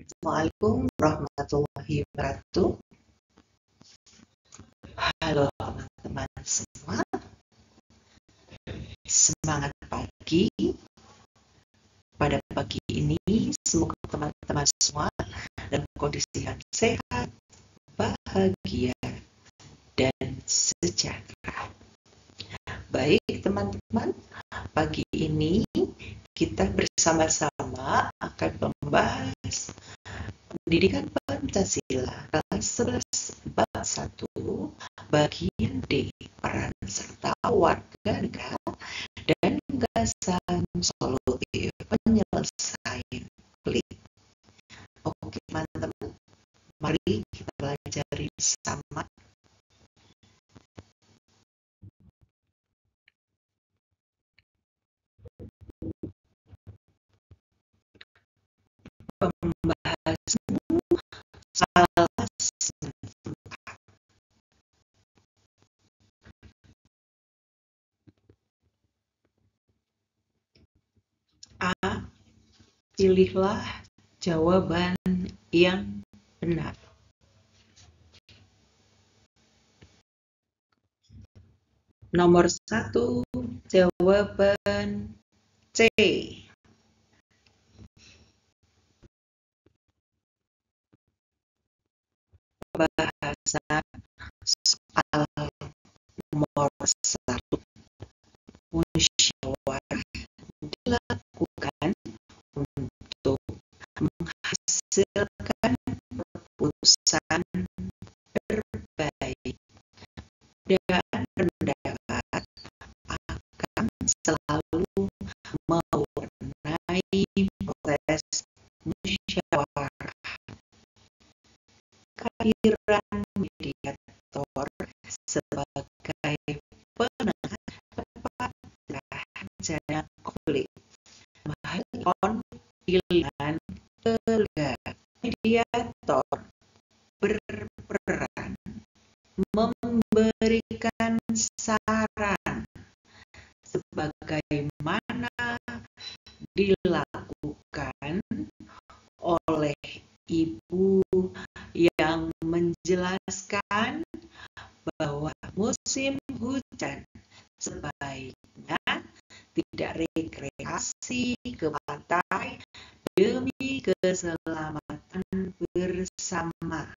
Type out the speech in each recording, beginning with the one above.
Assalamualaikum warahmatullahi wabarakatuh. Halo teman-teman semua, semangat pagi. Pada pagi ini semoga teman-teman semua dalam kondisi yang sehat, bahagia, dan sejahtera. Baik teman-teman, pagi ini kita bersama-sama akan membahas Pendidikan Pancasila kelas 11 bab 1 bagian D, peran serta warga negara dan gagasan solutif penyelesaian konflik. Oke teman-teman, mari kita pelajari bersama. Pembahasanmu salah sempat. A. Pilihlah jawaban yang benar. Nomor 1, jawaban C. Pembahasan soal nomor 1. Musyawarah dilakukan untuk menghasilkan keputusan terbaik, dan pendapat akan selalu mewarnai proses musyawarah. Kehadiran mediator sebagai penengah dapat terjadi konflik. Mahal pilihan keluarga. Mediator berperan memberikan saran sebagaimana dilakukan oleh ibu yang menjelaskan bahwa musim hujan sebaiknya tidak rekreasi ke pantai demi keselamatan bersama.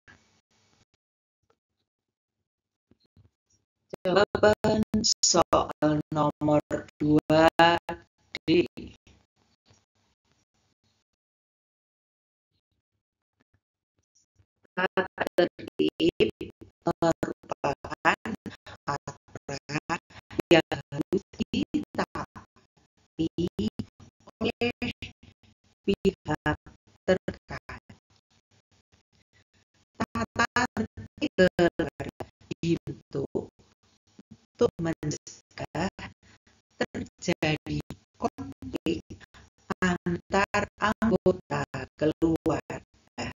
Jawaban soal nomor 2D. Tata tertib merupakan aturan yang harus ditaati oleh pihak terkait. Tata tertib keluarga dibentuk untuk mencegah terjadi konflik antar anggota keluarga.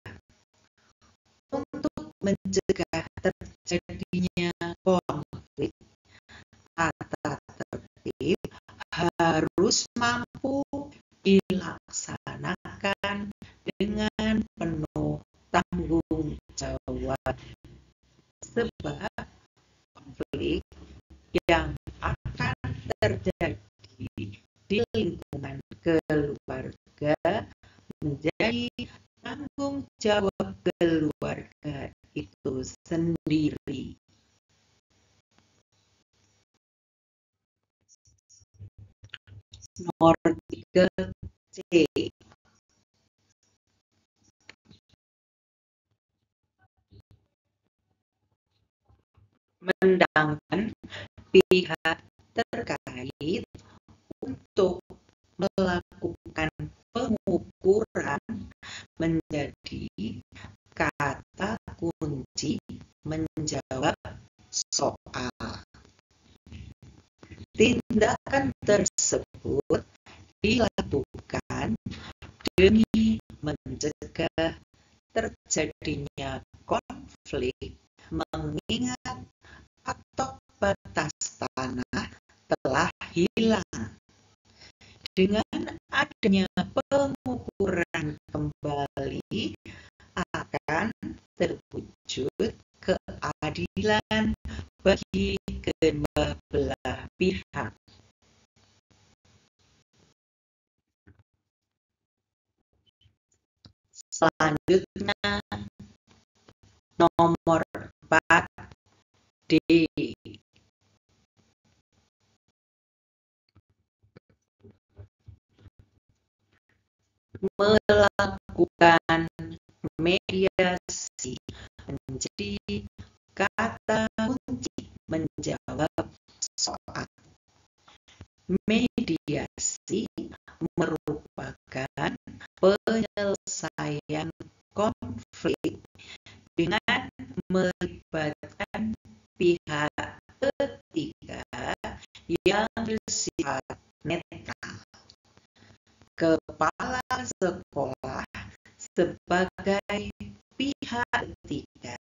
Untuk mencegah terjadinya konflik, tata tertib harus mampu dilaksanakan dengan penuh tanggung jawab, sebab konflik yang akan terjadi di lingkungan keluarga menjadi tanggung jawab keluarga itu sendiri. Nomor 3C. Mendangkan pihak terkait untuk melakukan pengukuran menjadi kata kunci menjawab soal. Tindakan tersebut dilakukan demi mencegah terjadinya konflik, mengingat patok batas tanah telah hilang. Dengan adanya pengukuran kembali mewujud keadilan bagi kedua belah pihak. Selanjutnya, nomor 4D. Melakukan mediasi menjadi kata kunci menjawab soal. Mediasi merupakan penyelesaian konflik dengan melibatkan pihak ketiga yang bersifat netral. Kepala sekolah sebagai pihak ketiga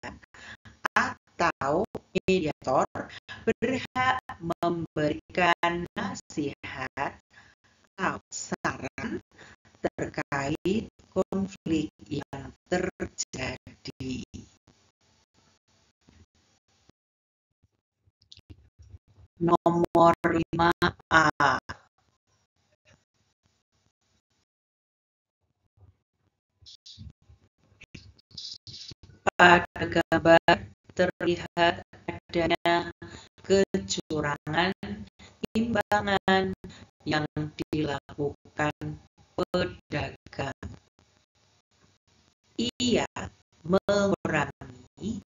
atau mediator berhak memberikan nasihat atau saran terkait konflik yang terjadi. Nomor 5A. Pada gambar terlihat adanya kecurangan timbangan yang dilakukan pedagang. Ia mengurangi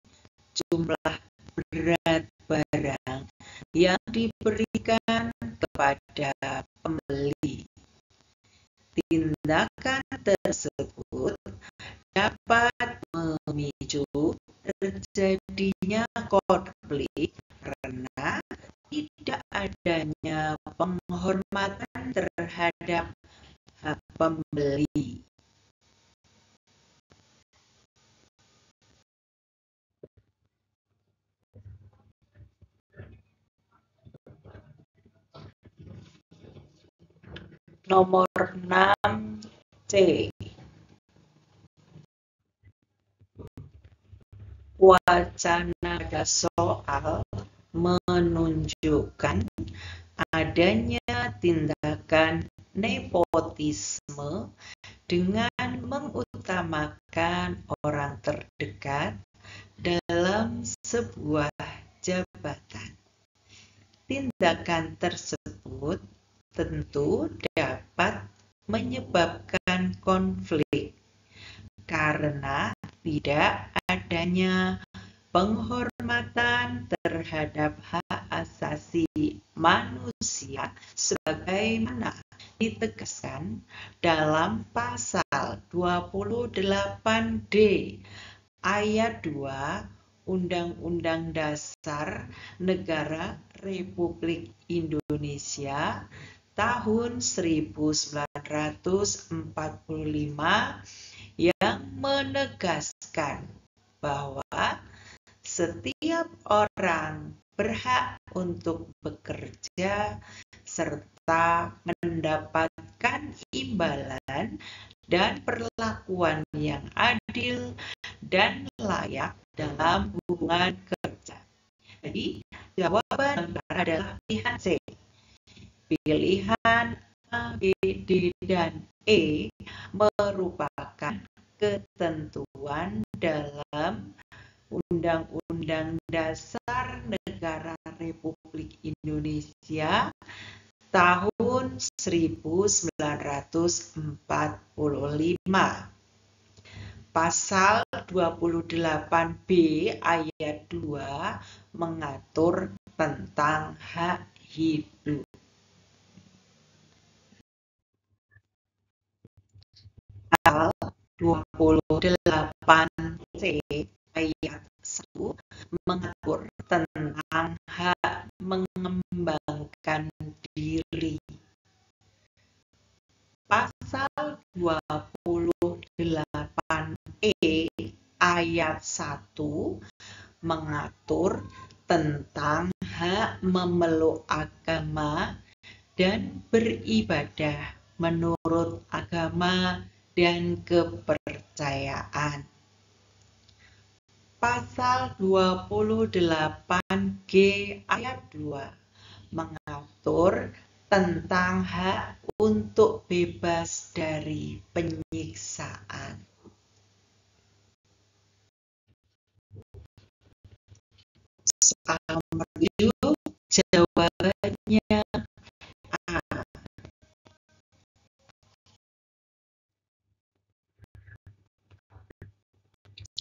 jumlah berat barang yang diberikan kepada pembeli. Tindakan tersebut dapat memicu terjadinya konflik karena tidak adanya penghormatan terhadap hak pembeli. Nomor 6C. Wacana soal menunjukkan adanya tindakan nepotisme dengan mengutamakan orang terdekat dalam sebuah jabatan. Tindakan tersebut tentu dapat menyebabkan konflik karena tidak adanya penghormatan terhadap hak asasi manusia sebagaimana ditegaskan dalam pasal 28D ayat 2 Undang-Undang Dasar Negara Republik Indonesia tahun 1945 yang menegaskan bahwa setiap orang berhak untuk bekerja serta mendapatkan imbalan dan perlakuan yang adil dan layak dalam hubungan kerja. Jadi, jawaban adalah pilihan C. Pilihan A, B, D, dan E merupakan ketentuan dalam Undang-Undang Dasar Negara Republik Indonesia tahun 1945. Pasal 28B ayat 2 mengatur tentang hak hidup. Pasal 28C ayat 1 mengatur tentang hak mengembangkan diri. Pasal 28E ayat 1 mengatur tentang hak memeluk agama dan beribadah menurut agama dan kepercayaan. Pasal 28G ayat 2 mengatur tentang hak untuk bebas dari penyiksaan. Soal nomor 7, jawabannya A.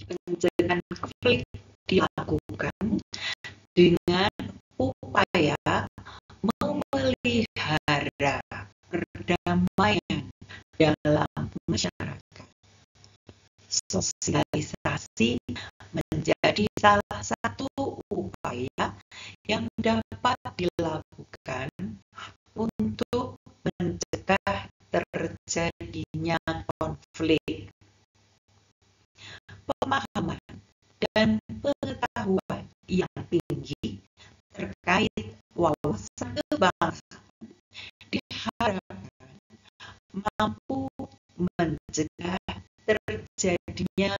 Pencegahan konflik dilakukan dengan upaya memelihara perdamaian dalam masyarakat. Sosialisasi menjadi salah satu upaya yang dapat dilakukan untuk mencegah terjadinya konflik. Pemahaman dan pengetahuan yang tinggi terkait wawasan kebangsaan diharapkan mampu mencegah terjadinya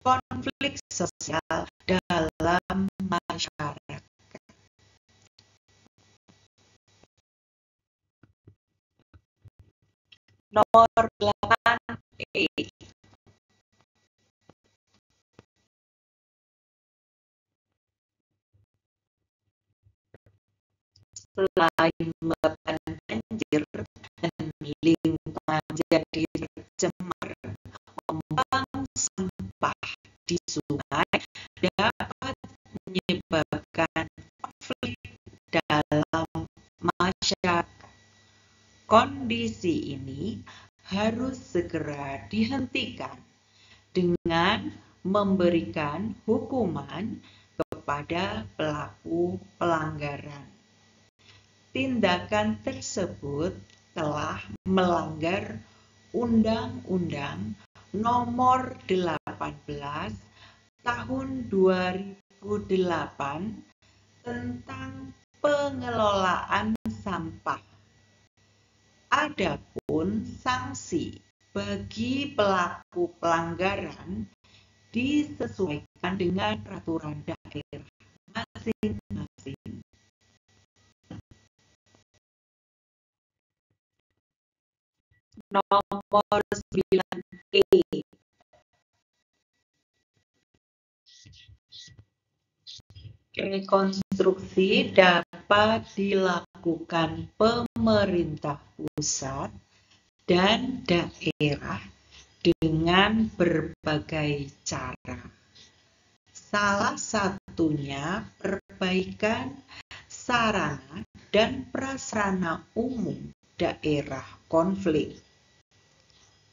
konflik sosial dalam masyarakat. Nomor 8E. Selain menyebabkan banjir dan lingkungan jadi tercemar, membuang sampah di sungai dapat menyebabkan konflik dalam masyarakat. Kondisi ini harus segera dihentikan dengan memberikan hukuman kepada pelaku pelanggaran. Tindakan tersebut telah melanggar Undang-Undang Nomor 18 Tahun 2008 tentang pengelolaan sampah. Adapun sanksi bagi pelaku pelanggaran disesuaikan dengan peraturan daerah masing-masing. Nomor 9E. Rekonstruksi dapat dilakukan pemerintah pusat dan daerah dengan berbagai cara. Salah satunya perbaikan sarana dan prasarana umum daerah konflik.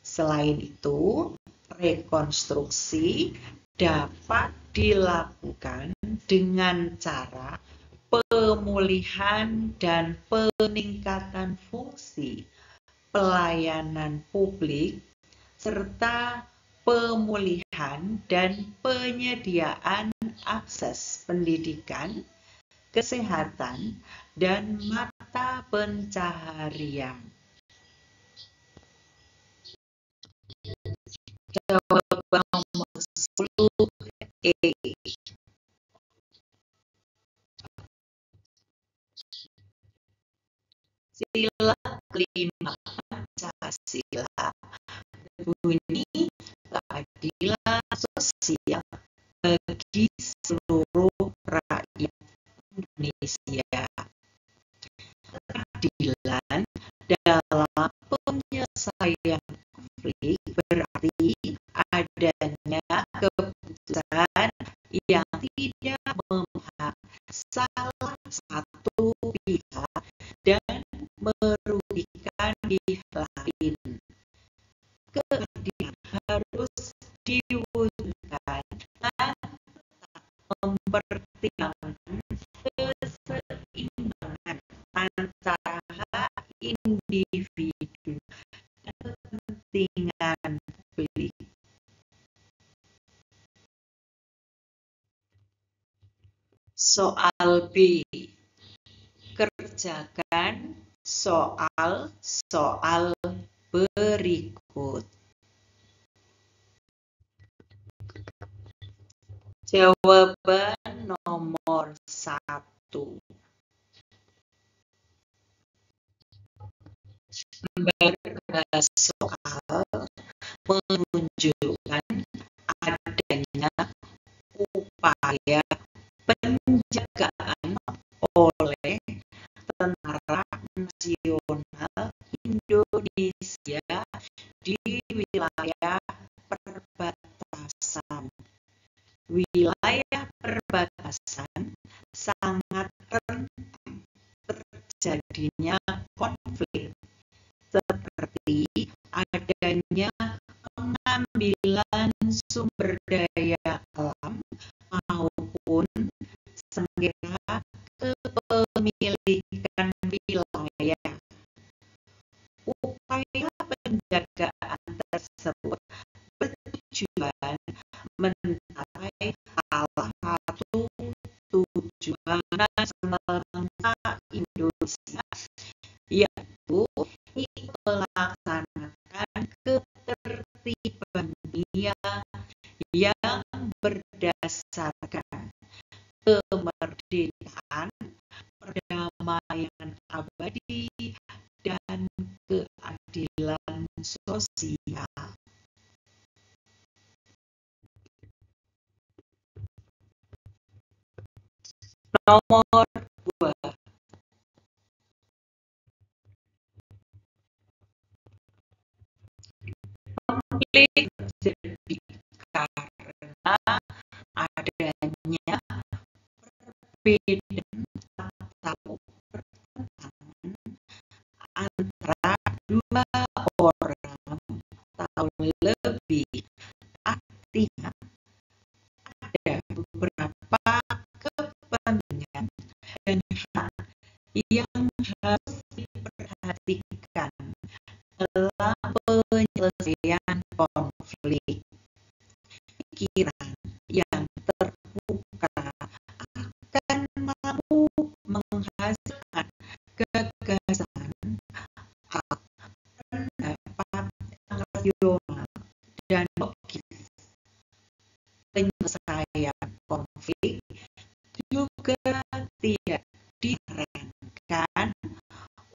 Selain itu, rekonstruksi dapat dilakukan dengan cara pemulihan dan peningkatan fungsi pelayanan publik serta pemulihan dan penyediaan akses pendidikan, kesehatan, dan mata pencaharian. Jawaban nomor 10E. Sila kelima Pancasila berbunyi keadilan sosial bagi seluruh rakyat Indonesia. Keadilan dalam penyelesaian konflik berarti adanya keputusan yang tidak memihak salah satu pihak dan merugikan pihak lain. Keadilan harus diwujudkan dan mempertimbangkan keseimbangan antara hak individu dan kepentingan publik. Soal B. Kerjakan soal-soal berikut. Jawaban nomor 1. Soal menunjukkan adanya upaya penjagaan oleh Tentara Nasional Indonesia di wilayah perbatasan. Wilayah perbatasan sangat rentan terjadinya konflik, seperti adanya pengambilan sumber daya alam maupun sengketa kepemilikan wilayah. Upaya penjagaan tersebut bertujuan mencapai salah satu tujuan nasional bangsa Indonesia, yaitu melaksanakan ketertiban dunia yang berdasarkan kemerdekaan, perdamaian abadi, dan keadilan sosial. Nomor 2. Konflik terjadi karena adanya perbedaan atau pertentangan antara dua orang atau lebih. Artinya ada beberapa kepentingan dan hak yang harus diperhatikan dalam penyelesaian konflik. Pikiran yang terbuka akan mampu menghasilkan gagasan, pendapat yang rasional dan logis. Penyelesaian konflik juga tidak disarankan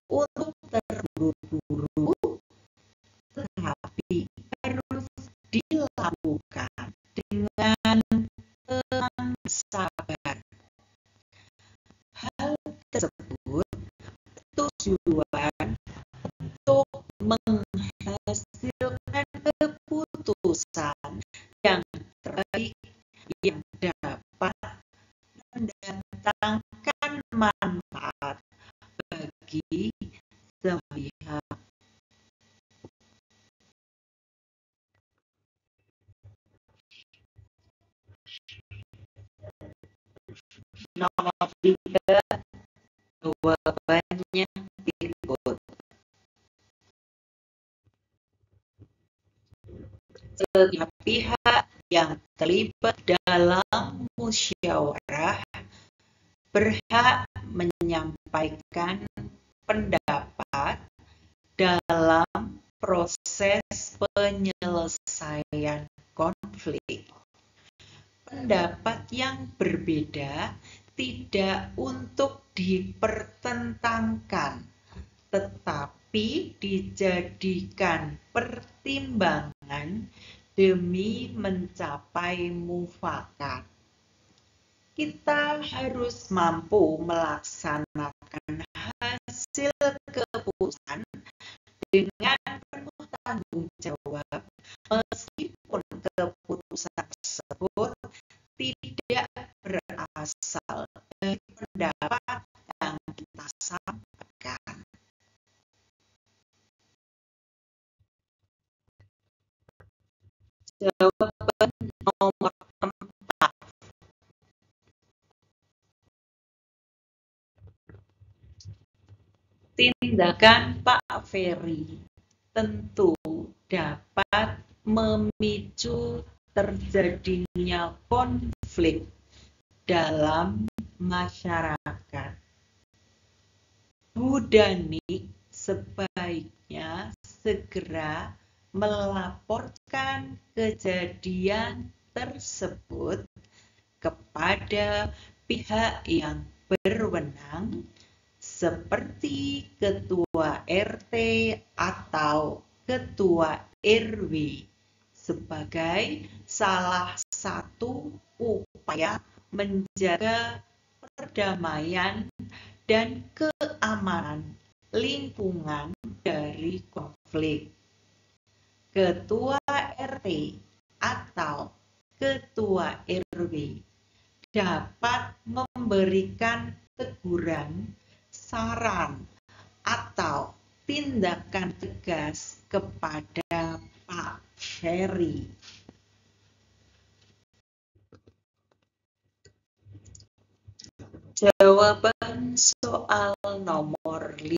untuk terburu-buru, tetapi harus dilakukan dengan tenang sabar. Hal tersebut tujuan untuk menghasilkan keputusan yang terbaik yang dapat mendatangkan manfaat bagi semua pihak. Nomor 3, jawabannya berikut. Setiap pihak yang terlibat dalam musyawarah berhak menyampaikan pendapat dalam proses penyelesaian konflik. Pendapat yang berbeda tidak untuk dipertentangkan, tetapi dijadikan pertimbangan demi mencapai mufakat. Kita harus mampu melaksanakan hasil keputusan dengan penuh tanggung jawab, meskipun keputusan tersebut tidak berasal dari pendapat yang kita sampaikan. Jawaban nomor 4. Tindakan Pak Ferry tentu dapat memicu terjadinya konflik dalam masyarakat. Bu Danik sebaiknya segera melaporkan kejadian tersebut kepada pihak yang berwenang seperti ketua RT atau ketua RW sebagai salah satu upaya menjaga perdamaian dan keamanan lingkungan dari konflik. Ketua RT atau ketua RW dapat memberikan teguran, saran, atau tindakan tegas kepada Pak Ferry. Jawaban soal nomor 5.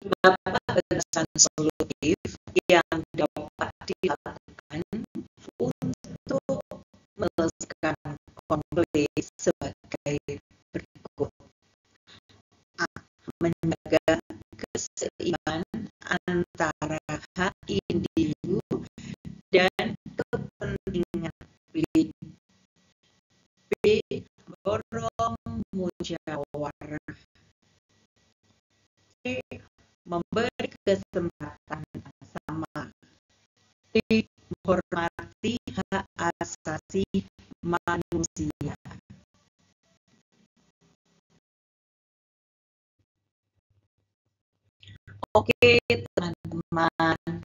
Beberapa batasan solutif yang dapat dilakukan untuk menyelesaikan konflik sebagai berikut. A. Menjaga keseimbangan antara hak individu dan kepentingan publik. B. Mendorong musyawarah. C. Memberi kesempatan yang sama. D. Menghormati hak asasi manusia. Oke teman-teman,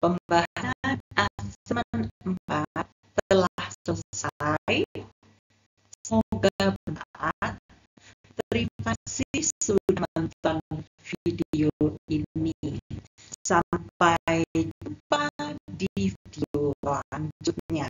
pembahasan asesmen 4 telah selesai. Semoga bermanfaat. Terima kasih sudah menonton video ini. Sampai jumpa di video selanjutnya.